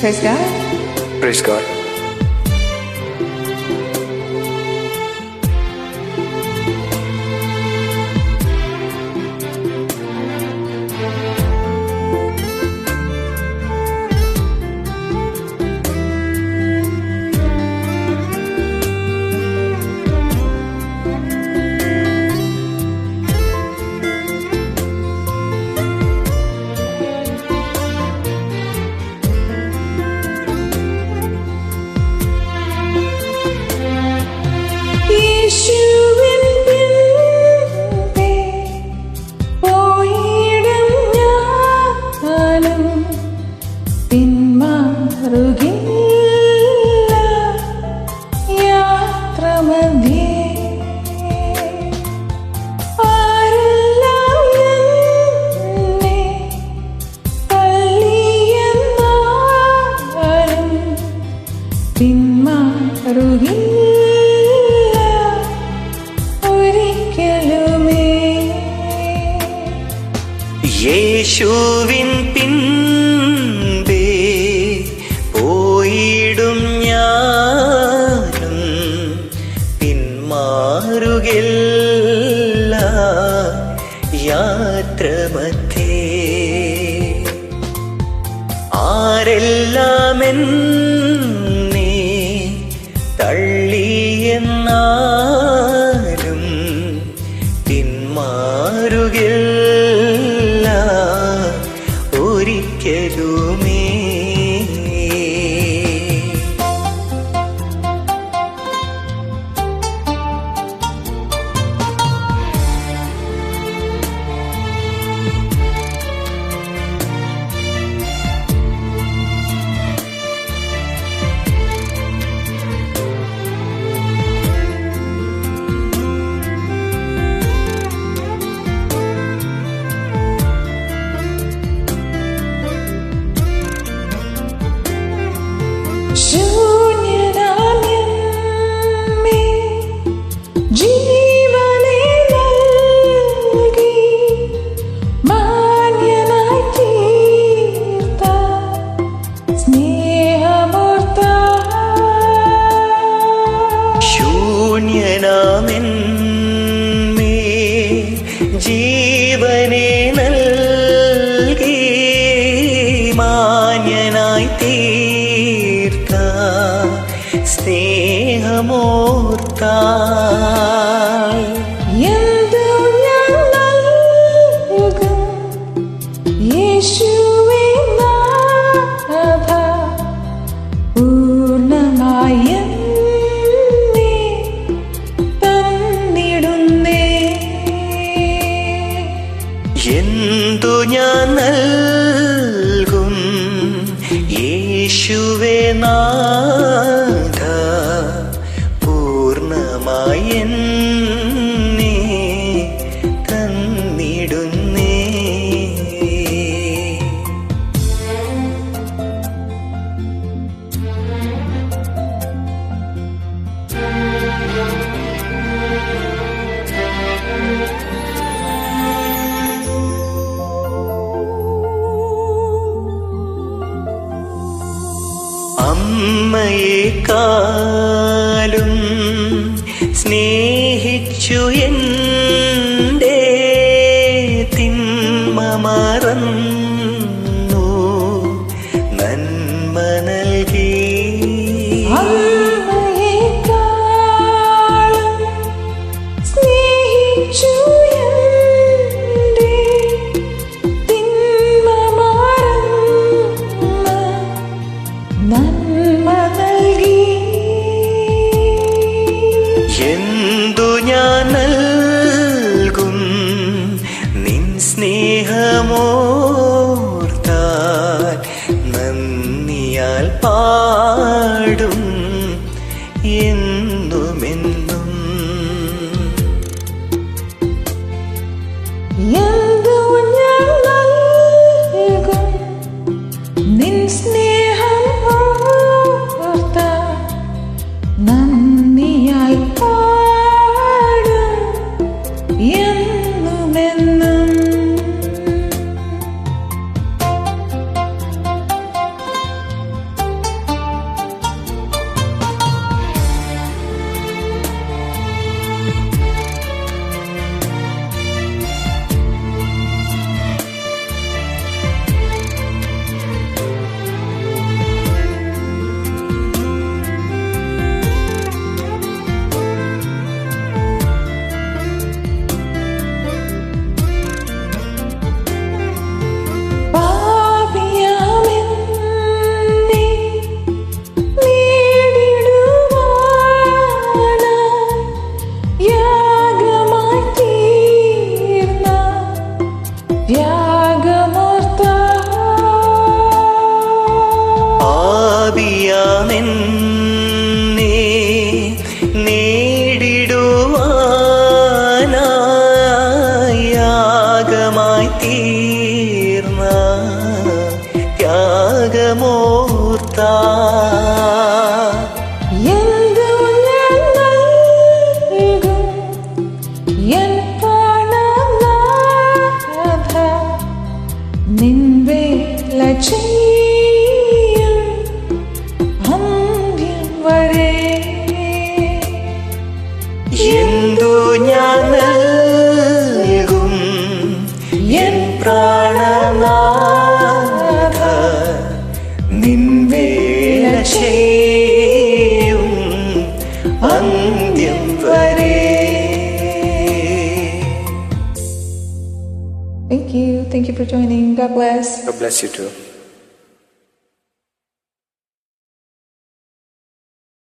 Praise God. Praise God. യേശുവിൻ പിൻപേ പോയിടും ഞാനും പിന്മാറുകില്ല യാത്രമധ്യേ. ആരെല്ലാം എന്നെ തള്ളിയെന്നാലും പിന്മാറുകില്ല ഒരിക്കലുമേ. ജീവനെ നൽകി മാന്യനായി തീർത്ത സ്നേഹമോർത്താൽ എന്തു ഞാൻ നൽകും യേശുവേ നാഥ, പൂർണ്ണമായി എന്നെ തന്നിടുന്നേ. എന്തു ഞാൻ നൽകും യേശുവേ നാഥ, പൂർണ്ണമായി എന്നെ തന്നിടുന്നേ. അമ്മയെക്കാളും സ്നേഹിച്ചു എൻ്റെ തിന്മ മറന്നു നന്മ നൽകി. എന്തു ഞാൻ നൽകും നിൻ സ്നേഹമോർത്താൽ നന്ദിയാൽ പാടും എന്നുമെന്നും. എന്തു ഞാൻ നൽകും നിൻ സ്നേഹം ഓർത്താൽ നന്ദിയാൽ പാടും എന്നുമെന്നും. നേടിടുവാനായി യാഗമായി തീർന്ന ത്യാഗമൂർത്ത എന്തു ഞാൻ നൽകും എൻ പ്രാണനാഥ നിൻ വേല ചെയ്യും അന്ത്യം വരെ എന്തു ഞാൻ നൽകും എൻ പ്രാണനാഥ നിൻ വേല ചെയ്യും അന്ത്യം വരെ. Thank you for joining. God bless. God bless you too.